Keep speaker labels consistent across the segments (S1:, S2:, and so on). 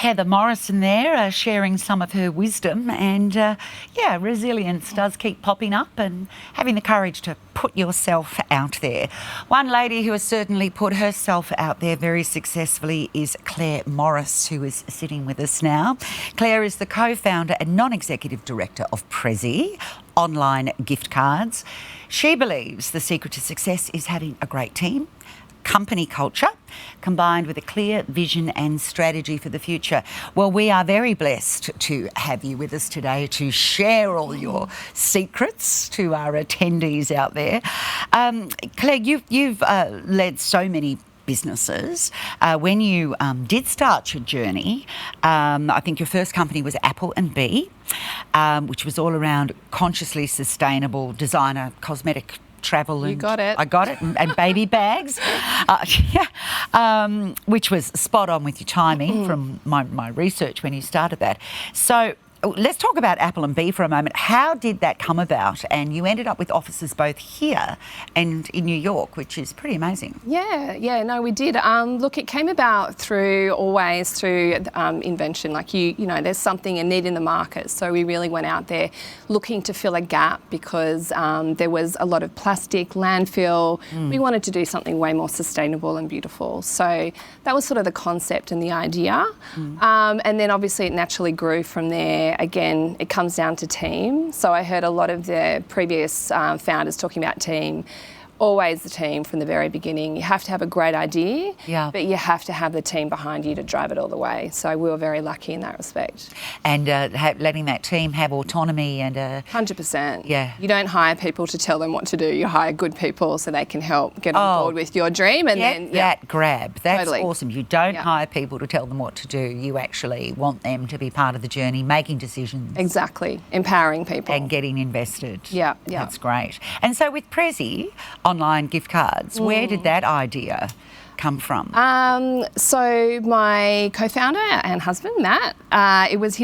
S1: Heather Morrison there, sharing some of her wisdom. And resilience does keep popping up, and having the courage to put yourself out there. One lady who has certainly put herself out there very successfully is Claire Morris, who is sitting with us now. Claire is the co-founder and non-executive director of Prezzee online gift cards. She believes the secret to success is having a great team, company culture, combined with a clear vision and strategy for the future. Well, we are very blessed to have you with us today to share all your secrets to our attendees out there. Claire, you've led so many businesses. When you did start your journey, I think your first company was Apple & Bee, which was all around consciously sustainable designer cosmetic travel.
S2: You got it.
S1: I got it. And baby bags, which was spot on with your timing from my research when you started that. So let's talk about Apple & Bee for a moment. How did that come about? And you ended up with offices both here and in New York, which is pretty amazing.
S2: No, we did. Look, it came about through invention. Like, there's something, a need in the market. So we really went out there looking to fill a gap because there was a lot of plastic, landfill. We wanted to do something way more sustainable and beautiful. So that was sort of the concept and the idea. And then obviously it naturally grew from there. Again, it comes down to team. So I heard a lot of the previous founders talking about team. Always the team from the very beginning. You have to have a great idea, but you have to have the team behind you to drive it all the way. So we were very lucky in that respect.
S1: And letting that team have autonomy and
S2: 100%.
S1: Yeah.
S2: You don't hire people to tell them what to do. You hire good people so they can help get on board with your dream. And then
S1: that grab. That's
S2: totally
S1: awesome. You don't hire people to tell them what to do. You actually want them to be part of the journey, making decisions.
S2: Exactly. Empowering people.
S1: And getting invested.
S2: Yeah.
S1: That's great. And so with Prezzee online gift cards, where did that idea come from?
S2: So my co-founder and husband, Matt, it was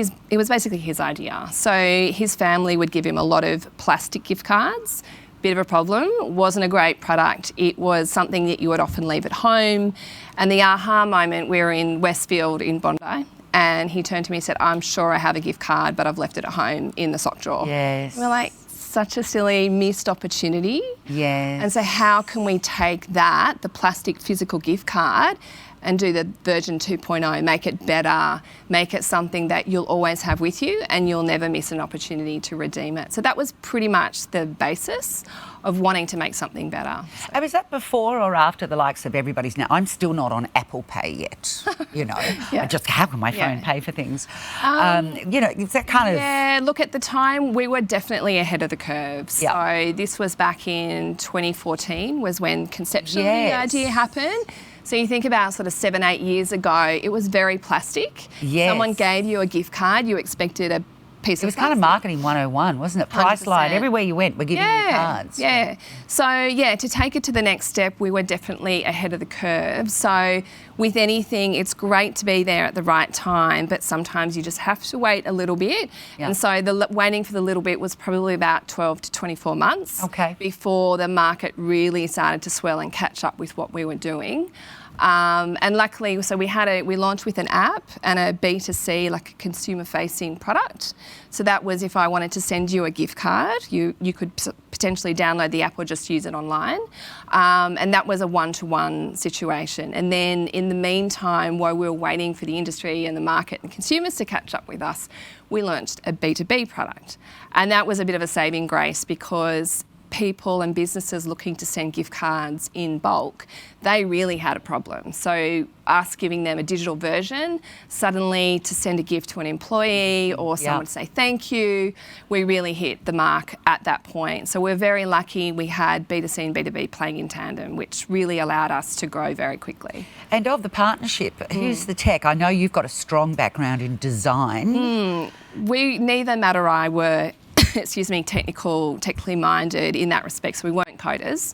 S2: basically his idea. So his family would give him a lot of plastic gift cards. Bit of a problem. Wasn't a great product. It was something that you would often leave at home. And the aha moment, we were in Westfield in Bondi, and he turned to me and said, "I'm sure I have a gift card, but I've left it at home in the sock drawer."
S1: Yes.
S2: And we're like, such a silly missed opportunity.
S1: Yes.
S2: And so how can we take that, the plastic physical gift card, and do the version 2.0, make it better, make it something that you'll always have with you and you'll never miss an opportunity to redeem it. So that was pretty much the basis of wanting to make something better.
S1: And was that before or after the likes of everybody's now? I'm still not on Apple Pay yet, I just have on my phone pay for things. It's that kind of...
S2: Yeah, look, at the time we were definitely ahead of the curve. So this was back in 2014 was when conceptually the idea happened. So you think about sort of 7-8 years ago, it was very plastic.
S1: Yes.
S2: Someone gave you a gift card, you expected a piece of plastic.
S1: It was kind of marketing 101, wasn't it? Priceline, everywhere you went, we're giving you cards.
S2: Yeah. So, to take it to the next step, we were definitely ahead of the curve. So with anything, it's great to be there at the right time, but sometimes you just have to wait a little bit. Yeah. And so waiting for the little bit was probably about 12 to 24 months before the market really started to swell and catch up with what we were doing. And luckily, so we launched with an app and a B2C, like a consumer-facing product. So that was if I wanted to send you a gift card, you could potentially download the app or just use it online. And that was a one-to-one situation. And then in the meantime, while we were waiting for the industry and the market and consumers to catch up with us, we launched a B2B product. And that was a bit of a saving grace because people and businesses looking to send gift cards in bulk, they really had a problem. So us giving them a digital version, suddenly to send a gift to an employee or someone to say thank you, we really hit the mark at that point. So we're very lucky we had B2C and B2B playing in tandem, which really allowed us to grow very quickly.
S1: And of the partnership, who's the tech? I know you've got a strong background in design.
S2: Neither Matt or I were technically minded in that respect. So we weren't coders.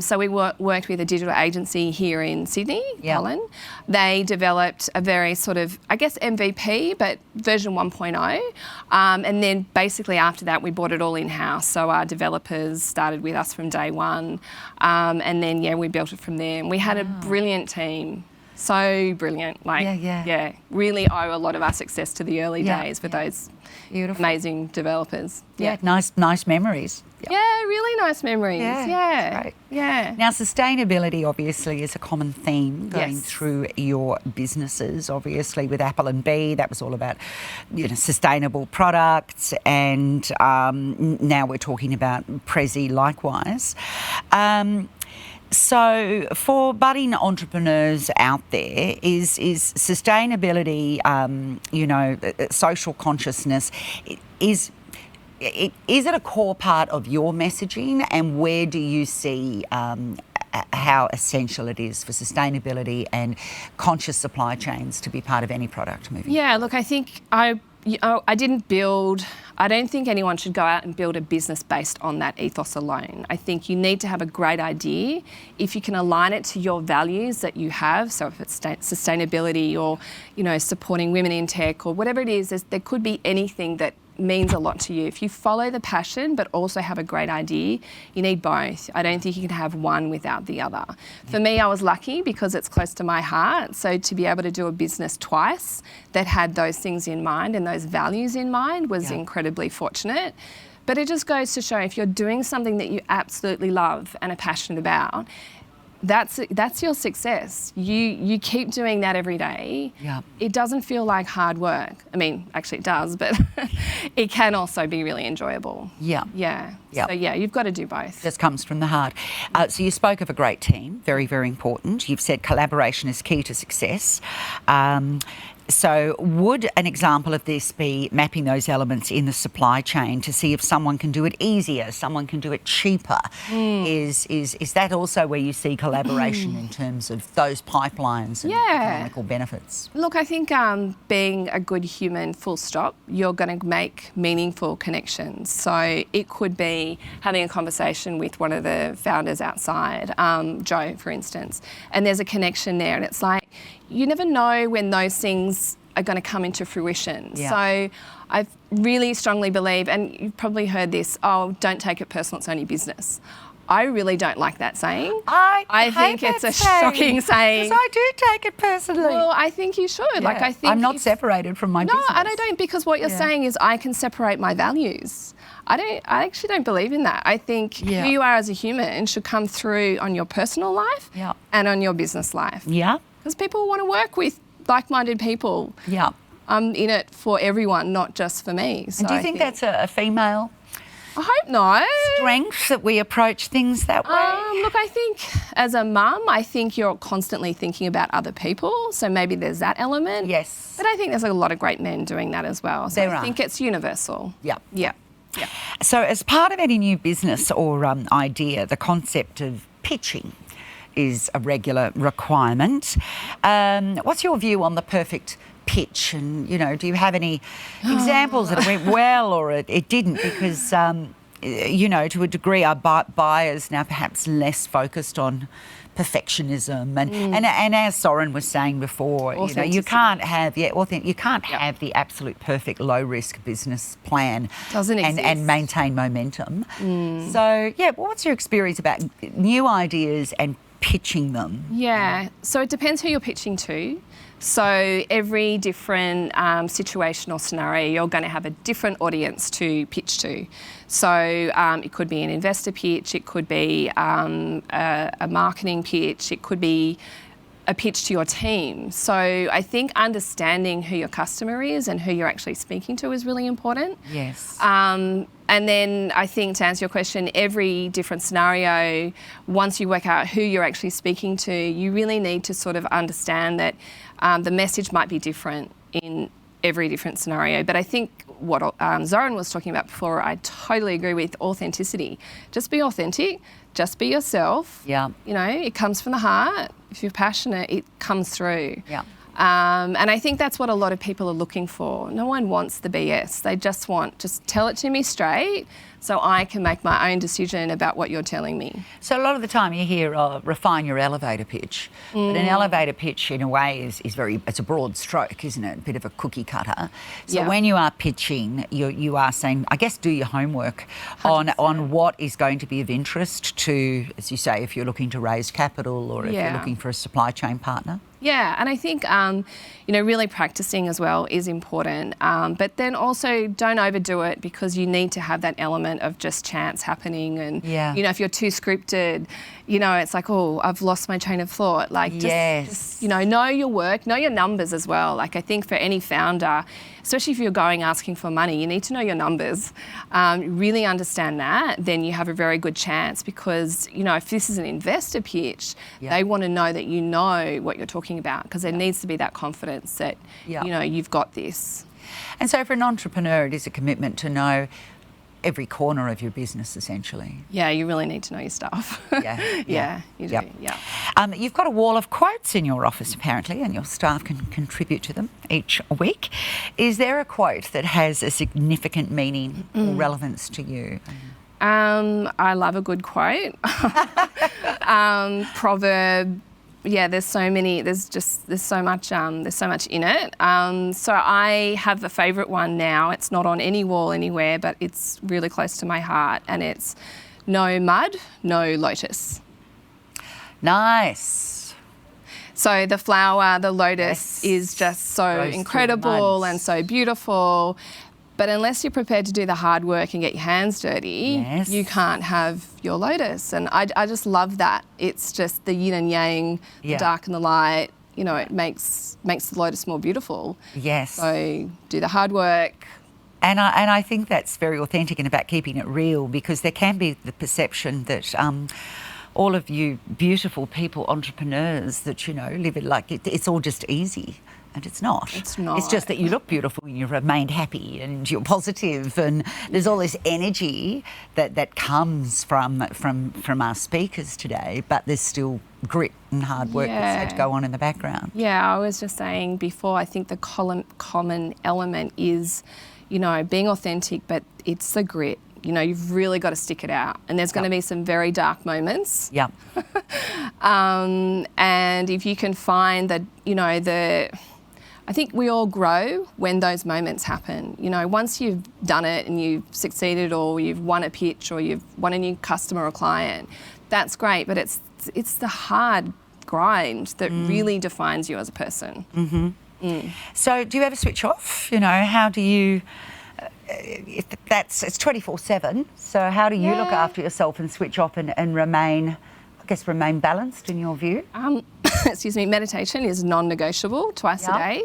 S2: So we worked with a digital agency here in Sydney, Colin. They developed a very sort of, I guess, MVP, but version 1.0. And then basically after that, we brought it all in-house. So our developers started with us from day one. And then, we built it from there. And we had a brilliant team. So brilliant. Like, yeah, really owe a lot of our success to the early days with those amazing developers.
S1: Yeah, nice memories.
S2: Yeah, really nice memories. Yeah.
S1: Great.
S2: Yeah.
S1: Now, sustainability obviously is a common theme going through your businesses. Obviously, with Apple and B, that was all about, sustainable products, and now we're talking about Prezzee likewise. So, for budding entrepreneurs out there, is sustainability, social consciousness, is it a core part of your messaging, and where do you see how essential it is for sustainability and conscious supply chains to be part of any product moving forward?
S2: Yeah, look, I think I don't think anyone should go out and build a business based on that ethos alone. I think you need to have a great idea. If you can align it to your values that you have, so if it's sustainability or, supporting women in tech or whatever it is, there could be anything that means a lot to you. If you follow the passion but also have a great idea, you need both. I don't think you can have one without the other. For me, I was lucky because it's close to my heart. So to be able to do a business twice that had those things in mind and those values in mind was incredibly fortunate. But it just goes to show, if you're doing something that you absolutely love and are passionate about, that's your success. You keep doing that every day.
S1: Yeah.
S2: It doesn't feel like hard work. I mean, actually it does, but it can also be really enjoyable.
S1: Yeah.
S2: Yeah.
S1: Yeah.
S2: So you've got to do both.
S1: Just comes from the heart. So you spoke of a great team, very, very important. You've said collaboration is key to success. So would an example of this be mapping those elements in the supply chain to see if someone can do it easier, someone can do it cheaper? Is that also where you see collaboration in terms of those pipelines and economical benefits?
S2: Look, I think being a good human, full stop, you're going to make meaningful connections. So it could be having a conversation with one of the founders outside, Joe, for instance, and there's a connection there, and it's like, you never know when those things are going to come into fruition.
S1: Yeah.
S2: So I really strongly believe, and you've probably heard this, don't take it personal, it's only business. I really don't like that saying. I think it's a shocking saying.
S1: Because I do take it personally.
S2: Well, I think you should.
S1: Yeah.
S2: I think
S1: I'm not separated from my business.
S2: No, and I don't, because what you're saying is I can separate my values. I actually don't believe in that. I think who you are as a human should come through on your personal life and on your business life.
S1: Yeah.
S2: Because people want to work with like-minded people.
S1: Yeah.
S2: I'm in it for everyone, not just for me. So
S1: and do you think that's a female
S2: I hope not.
S1: strength that we approach things that way?
S2: Look, I think as a mum, I think you're constantly thinking about other people. So maybe there's that element.
S1: Yes.
S2: But I think there's a lot of great men doing that as well. So I think it's universal.
S1: Yeah.
S2: Yeah. Yeah.
S1: So as part of any new business or idea, the concept of pitching is a regular requirement. What's your view on the perfect pitch? And, do you have any examples that it went well or it didn't? Because, to a degree, our buyers now perhaps less focused on perfectionism and as Soren was saying before, you can't have have the absolute perfect low risk business plan and maintain momentum. So what's your experience about new ideas and pitching them?
S2: Yeah, so it depends who you're pitching to. So every different situation or scenario, you're going to have a different audience to pitch to. So it could be an investor pitch, it could be a marketing pitch, it could be a pitch to your team. So I think understanding who your customer is and who you're actually speaking to is really important.
S1: Yes.
S2: And then I think, to answer your question, every different scenario, once you work out who you're actually speaking to, you really need to sort of understand that the message might be different in every different scenario. But I think what Zoran was talking about before, I totally agree with authenticity. Just be authentic, just be yourself.
S1: Yeah.
S2: It comes from the heart. If you're passionate, it comes through.
S1: Yeah.
S2: And I think that's what a lot of people are looking for. No one wants the BS. They just tell it to me straight so I can make my own decision about what you're telling me.
S1: So a lot of the time you hear, refine your elevator pitch. But an elevator pitch in a way is it's a broad stroke, isn't it? A bit of a cookie cutter. So when you are pitching, you are saying, I guess, do your homework on what is going to be of interest to, as you say, if you're looking to raise capital or if you're looking for a supply chain partner.
S2: Yeah, and I think, really practicing as well is important. But then also don't overdo it, because you need to have that element of just chance happening. And, if you're too scripted, it's like, oh, I've lost my train of thought. Like, just know your work, know your numbers as well. Like, I think for any founder, especially if you're going asking for money, you need to know your numbers. Really understand that, then you have a very good chance, because, if this is an investor pitch, they want to know that you know what you're talking about, because there needs to be that confidence that, you've got this.
S1: And so for an entrepreneur, it is a commitment to know every corner of your business, essentially.
S2: Yeah, you really need to know your stuff. Yeah, you do. Yeah.
S1: You've got a wall of quotes in your office, apparently, and your staff can contribute to them each week. Is there a quote that has a significant meaning or relevance to you?
S2: I love a good quote. Proverb. Yeah, there's so many. There's so much in it. So I have a favourite one now. It's not on any wall anywhere, but it's really close to my heart, and it's "No mud, no lotus."
S1: Nice.
S2: So the flower, the lotus, is just so incredible and so beautiful. But unless you're prepared to do the hard work and get your hands dirty, you can't have your lotus. And I just love that. It's just the yin and yang, the dark and the light. It makes the lotus more beautiful.
S1: Yes.
S2: So do the hard work.
S1: And I think that's very authentic and about keeping it real, because there can be the perception that all of you beautiful people, entrepreneurs, that, live it like it's all just easy. And it's not. It's not. It's just that you look beautiful and you remained happy and you're positive, and there's all this energy that comes from our speakers today, but there's still grit and hard work that's had to go on in the background. Yeah,
S2: I was just saying before, I think the common element is, being authentic, but it's the grit. You've really got to stick it out. And there's going to be some very dark moments.
S1: Yeah.
S2: And if you can find that, I think we all grow when those moments happen. Once you've done it and you've succeeded, or you've won a pitch, or you've won a new customer or client, that's great. But it's the hard grind that really defines you as a person.
S1: Mm-hmm. So do you ever switch off? How do you... it's 24/7, so how do you look after yourself and switch off and remain balanced in your view?
S2: Excuse me, meditation is non-negotiable, twice a day.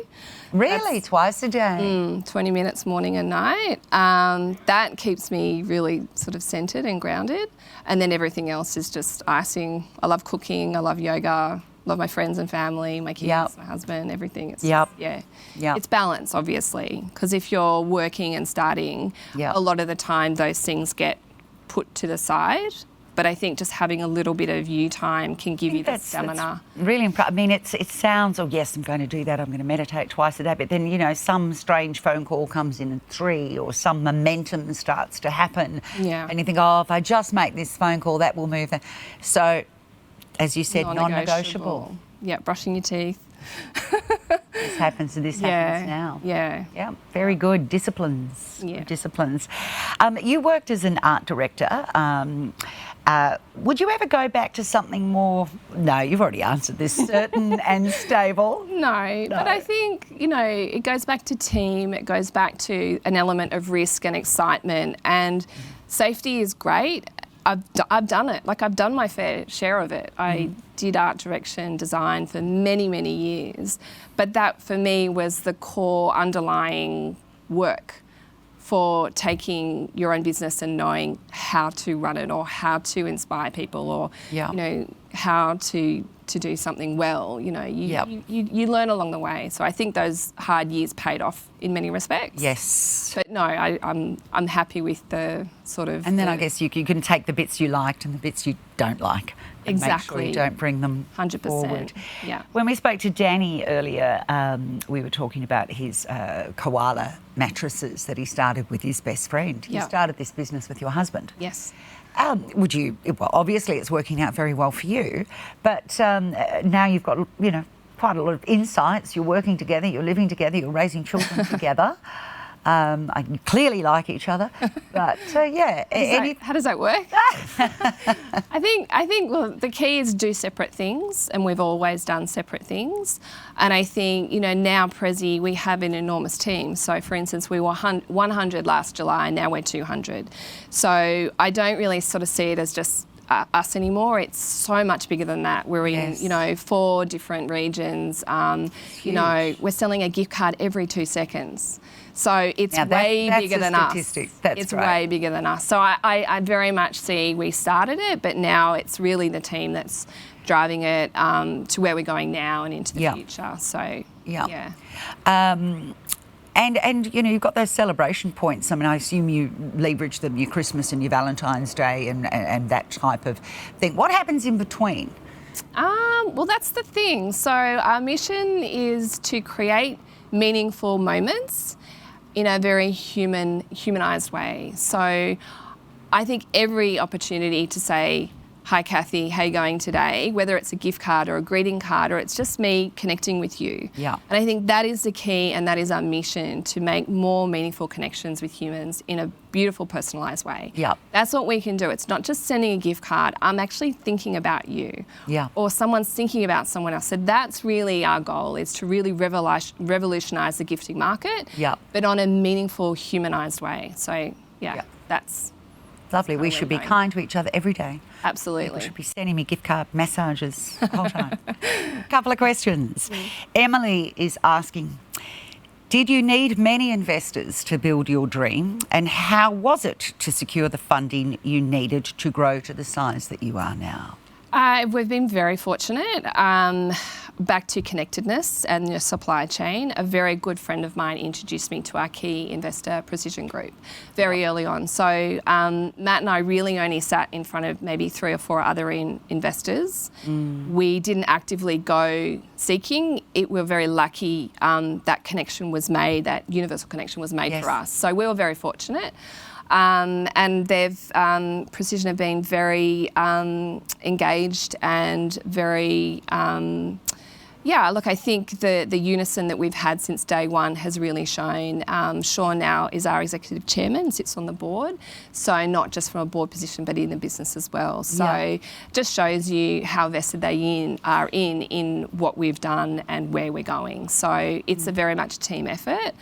S1: Really? Twice a day?
S2: 20 minutes morning and night. That keeps me really sort of centred and grounded, and then everything else is just icing. I love cooking, I love yoga, love my friends and family, my kids, my husband, everything. It's it's balance, obviously, because if you're working and starting, a lot of the time those things get put to the side. But I think just having a little bit of you time can give you that stamina.
S1: That's really impressive. I mean, it sounds, yes, I'm going to do that, I'm going to meditate twice a day, but then, some strange phone call comes in at 3, or some momentum starts to happen. Yeah. And you think, if I just make this phone call, that will move. So, as you said, non-negotiable.
S2: Yeah, brushing your teeth.
S1: This happens and this happens now. Yeah, very good. Disciplines.
S2: Yeah.
S1: Disciplines. You worked as an art director. Would you ever go back to something more... No, you've already answered this. Certain and stable?
S2: No, but I think, it goes back to team. It goes back to an element of risk and excitement. And safety is great. I've done it. I've done my fair share of it. I did art direction, design for many, many years. But that, for me, was the core underlying work for taking your own business and knowing how to run it, or how to inspire people, or, how to do something well. You learn along the way. So I think those hard years paid off in many respects.
S1: Yes.
S2: But no, I'm happy with the sort of...
S1: And then I guess you can take the bits you liked and the bits you don't like. and make sure
S2: Exactly.
S1: you don't bring them
S2: 100%.
S1: forward.
S2: Yeah.
S1: When we spoke to Danny earlier, we were talking about his koala mattresses that he started with his best friend. You
S2: Yeah.
S1: started this business with your husband.
S2: Yes.
S1: Would you? Well, obviously it's working out very well for you, but now you've got, you know, quite a lot of insights. You're working together, you're living together, you're raising children together. You clearly like each other, but yeah.
S2: How does that work? I think well, the key is do separate things, and we've always done separate things. And I think, you know, now Prezzee, we have an enormous team. So for instance, we were 100 last July, and now we're 200. So I don't really sort of see it as just us anymore. It's so much bigger than that. We're in, you know, 4 different regions. You know, we're selling a gift card every 2 seconds. So it's way bigger than us. It's way bigger than us. So I very much see we started it, but now it's really the team that's driving it to where we're going now and into the future. So, yeah.
S1: And you know, you've got those celebration points. I mean, I assume you leverage them, your Christmas and your Valentine's Day and that type of thing. What happens in between?
S2: Well, that's the thing. So our mission is to create meaningful moments in a very humanised way. So I think every opportunity to say, hi Kathy, how you going today? Whether it's a gift card or a greeting card or it's just me connecting with you.
S1: Yeah.
S2: And I think that is the key, and that is our mission, to make more meaningful connections with humans in a beautiful, personalised way.
S1: Yeah.
S2: That's what we can do. It's not just sending a gift card. I'm actually thinking about you.
S1: Yeah.
S2: Or someone's thinking about someone else. So that's really our goal, is to really revolutionise the gifting market, but on a meaningful, humanised way. So, that's...
S1: Lovely. We should be kind to each other every day.
S2: Absolutely.
S1: People should be sending me gift card massages the whole time. Couple of questions. Emily is asking, did you need many investors to build your dream? And how was it to secure the funding you needed to grow to the size that you are now?
S2: We've been very fortunate. Back to connectedness and your supply chain, a very good friend of mine introduced me to our key investor, Precision Group, very early on. So Matt and I really only sat in front of maybe 3 or 4 other investors. We didn't actively go seeking. We're very lucky that connection was made, that universal connection was made for us. So we were very fortunate. And they've, Precision have been very engaged and very, look, I think the unison that we've had since day one has really shown. Sean now is our executive chairman, sits on the board, so not just from a board position but in the business as well. So just shows you how vested they are in what we've done and where we're going. So it's a very much team effort.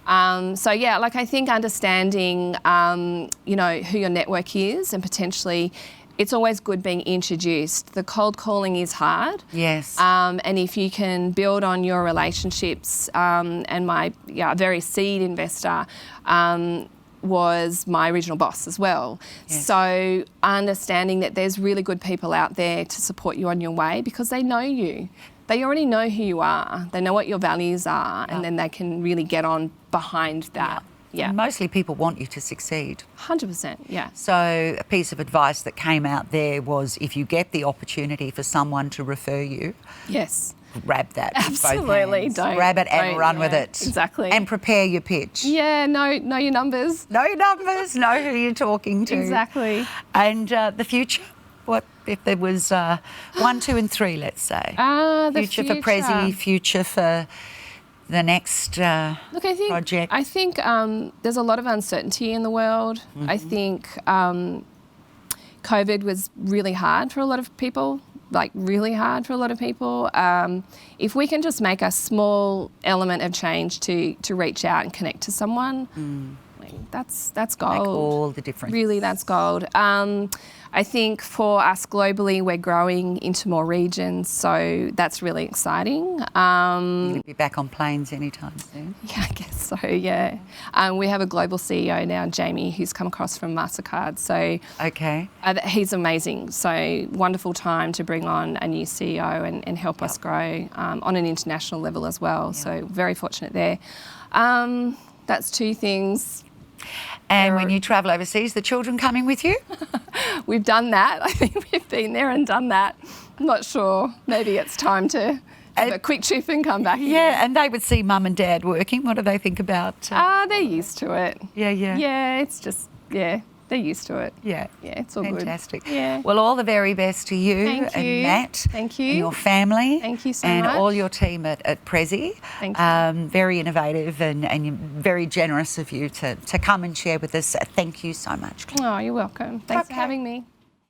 S2: I think understanding, you know, who your network is, and potentially it's always good being introduced. The cold calling is hard.
S1: Yes.
S2: And if you can build on your relationships, and my very seed investor was my original boss as well. Yes. So understanding that there's really good people out there to support you on your way because they know you. They already know who you are. They know what your values are, and then they can really get on behind that.
S1: And mostly people want you to succeed.
S2: 100%, yeah.
S1: So a piece of advice that came out there was, if you get the opportunity for someone to refer you, grab that.
S2: Absolutely,
S1: don't. Grab it and run with it.
S2: Exactly.
S1: And prepare your pitch.
S2: Yeah, know your numbers.
S1: Know your numbers, know who you're talking to.
S2: Exactly.
S1: And the future? What if there was 1, 2 and 3, let's say?
S2: The
S1: future for Prezzee, future for the next project?
S2: I think there's a lot of uncertainty in the world. I think COVID was really hard for a lot of people, if we can just make a small element of change to reach out and connect to someone, that's gold.
S1: Make all the difference.
S2: Really, that's gold. I think for us globally, we're growing into more regions, so that's really exciting.
S1: You'll be back on planes anytime soon?
S2: Yeah, I guess so, yeah. We have a global CEO now, Jamie, who's come across from MasterCard. So he's amazing. So wonderful time to bring on a new CEO and help us grow on an international level as well. So very fortunate there. That's 2 things.
S1: And when you travel overseas, the children coming with you?
S2: We've done that. I think we've been there and done that. I'm not sure. Maybe it's time to have a quick trip and come back.
S1: Yeah, and they would see mum and dad working. What do they think about?
S2: They're used to it.
S1: Yeah.
S2: Yeah, it's just, they're used to it.
S1: Yeah.
S2: Yeah, it's all
S1: Fantastic.
S2: good. Yeah.
S1: Well, all the very best to you
S2: Thank
S1: and
S2: you.
S1: Matt.
S2: Thank you.
S1: And your family.
S2: Thank you so
S1: and
S2: much.
S1: all your team at Prezzee.
S2: Thank you.
S1: Very innovative and you're very generous of you to come and share with us. Thank you so much.
S2: Oh, you're welcome. Thanks for having me.